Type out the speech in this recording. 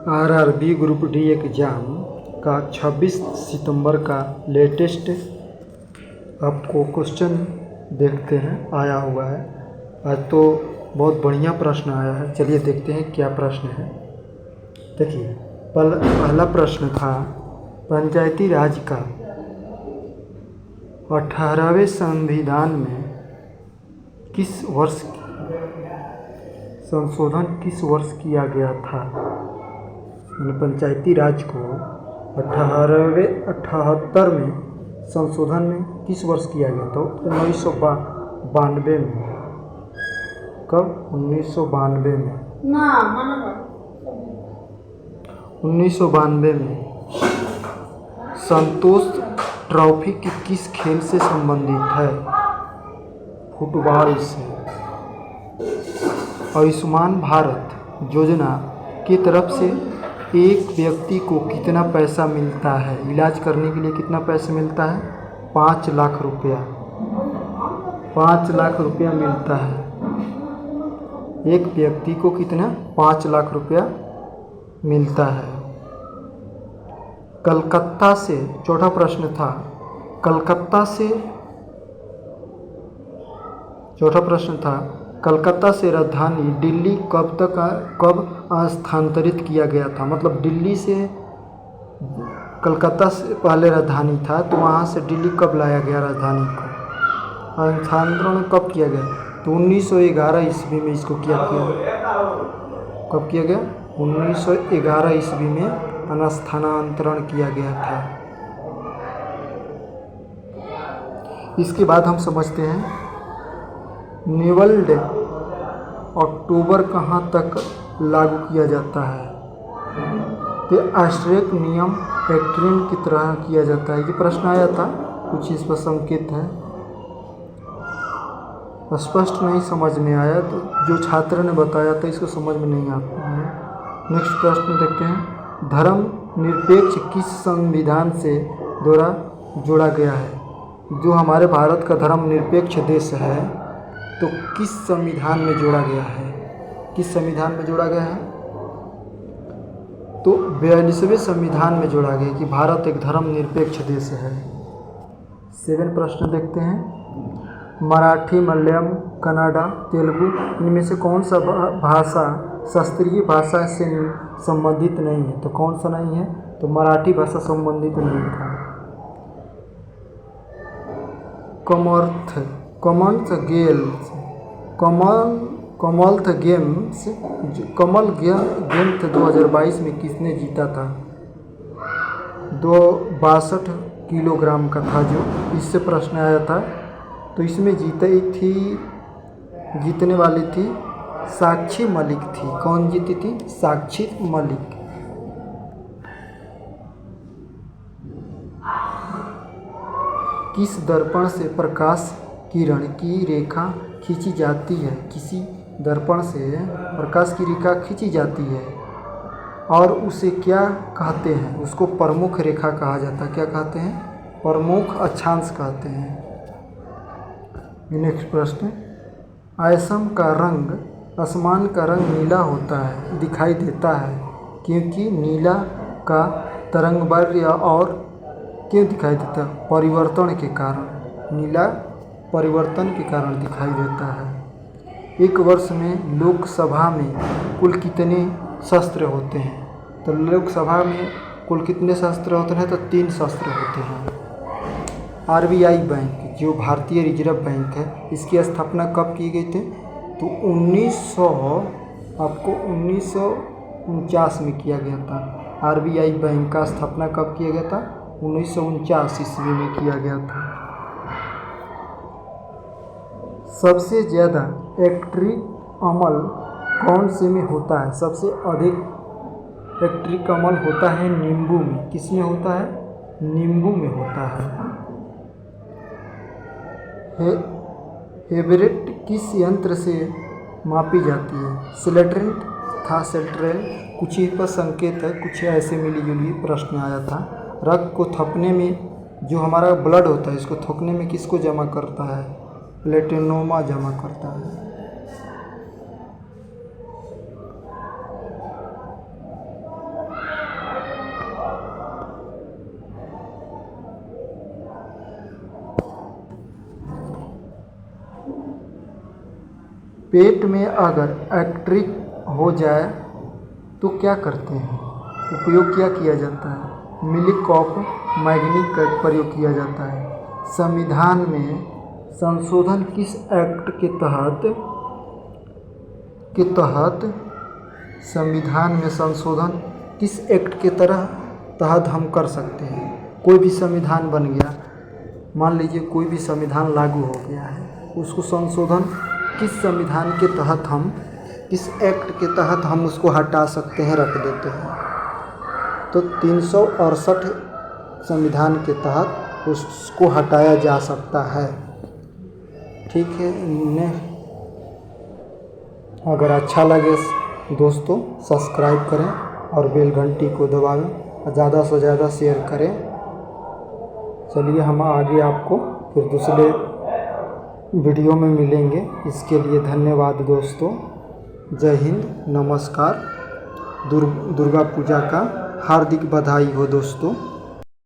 RRB group D exam का 26 सितंबर का latest आपको क्वेश्चन देखते हैं आया हुआ है। आज तो बहुत बढ़िया प्रश्न आया है, चलिए देखते हैं क्या प्रश्न है। देखिए, पहला प्रश्न था, पंचायती राज का 18वें संविधान में संशोधन किस वर्ष किया गया था। पंचायती राज को 78 में संशोधन में किस वर्ष किया गया था? 1992 में। कब? 1992 में। 1992 में। संतोष ट्रॉफी किस खेल से संबंधित है? फुटबॉल से। आयुष्मान भारत योजना की तरफ से एक व्यक्ति को कितना पैसा मिलता है? इलाज करने के लिए कितना पैसा मिलता है? 5 लाख रुपया। 5 लाख रुपया मिलता है एक व्यक्ति को। कितना? 5 लाख रुपया मिलता है। कलकत्ता से, चौथा प्रश्न था, कलकत्ता से राजधानी दिल्ली कब स्थानांतरित किया गया था? मतलब दिल्ली से कलकत्ता से पहले राजधानी था, तो वहाँ से दिल्ली कब लाया गया? राजधानी को स्थानांतरण कब किया गया? तो 1911 ईस्वी में इसको किया गया। कब किया गया? 1911 ईस्वी में स्थानांतरण किया गया था। इसके बाद हम समझते हैं नेवल डे अक्टूबर कहाँ तक लागू किया जाता है? तो आश्रयक नियम एक्ट्रीन की तरह किया जाता है। ये प्रश्न आया था, कुछ इस पर संकेत है, स्पष्ट नहीं समझ में आया, तो जो छात्र ने बताया था इसको समझ में नहीं आता है। नेक्स्ट प्रश्न देखते हैं, धर्म निरपेक्ष किस संविधान से द्वारा जोड़ा गया है? जो हमारे भारत का धर्म निरपेक्ष देश है, तो किस संविधान में जोड़ा गया है? किस संविधान में जोड़ा गया है? तो 42वें संविधान में जोड़ा गया कि भारत एक धर्म निरपेक्ष देश है। 7 प्रश्न देखते हैं, मराठी, मलयालम, कन्नड़ा, तेलुगु, इनमें से कौन सा भाषा शास्त्रीय भाषा से संबंधित नहीं है? तो कौन सा नहीं है? तो मराठी भाषा संबंधित नहीं था। कॉमनवेल्थ गेम्स 2022 में किसने जीता था? 62 किलोग्राम का था, जो इससे प्रश्न आया था। तो इसमें जीतने वाली थी साक्षी मलिक थी। कौन जीती थी? साक्षी मलिक। किस दर्पण से प्रकाश किरण की रेखा खींची जाती है? किसी दर्पण से प्रकाश की रेखा खींची जाती है और उसे क्या कहते हैं? उसको प्रमुख रेखा कहा जाता है। क्या कहते हैं? प्रमुख अक्षांश कहते हैं। नेक्स्ट प्रश्न, आसमान का रंग नीला होता है, दिखाई देता है क्योंकि नीला का तरंगदैर्घ्य और क्यों दिखाई देता है? परिवर्तन के कारण। नीला परिवर्तन के कारण दिखाई देता है। एक वर्ष में लोकसभा में कुल कितने सत्र होते हैं? तो लोकसभा में कुल कितने सत्र होते हैं? तो 3 सत्र होते हैं। आरबीआई बैंक, जो भारतीय रिजर्व बैंक है, इसकी स्थापना कब की गई थी? तो 1949 में किया गया था। आरबीआई बैंक का स्थापना कब किया गया था? 1949 ईस्वी में किया गया था। सबसे ज़्यादा एक्ट्रिक अम्ल कौन से में होता है? सबसे अधिक एक्ट्रिक अम्ल होता है नींबू में। किस में होता है? नींबू में होता है। हेबरेट किस यंत्र से मापी जाती है? सिलेट्रेंट था, सेल्ट्रेल, कुछ ही पर संकेत है, कुछ ऐसे मिली जुली प्रश्न आया था। रक्त को थपने में, जो हमारा ब्लड होता है, इसको थोकने में किसको जमा करता है? प्लेटिनोमा जमा करता है। पेट में अगर एक्ट्रिक हो जाए तो क्या करते हैं? उपयोग क्या किया जाता है? मिल्क ऑफ मैग्नीक का प्रयोग किया जाता है। संविधान में संशोधन किस एक्ट के तहत संविधान में संशोधन किस एक्ट के तहत हम कर सकते हैं? कोई भी संविधान बन गया, मान लीजिए कोई भी संविधान लागू हो गया है, उसको संशोधन किस संविधान के तहत हम, किस एक्ट के तहत हम उसको हटा सकते हैं, रख देते हैं? तो 368 संविधान के तहत उसको हटाया जा सकता है। ठीक है, अगर अच्छा लगे दोस्तों सब्सक्राइब करें और बेल घंटी को दबाएं और ज़्यादा से ज़्यादा शेयर करें। चलिए हम आगे आपको फिर दूसरे वीडियो में मिलेंगे। इसके लिए धन्यवाद दोस्तों। जय हिंद, नमस्कार। दुर्गा पूजा का हार्दिक बधाई हो दोस्तों।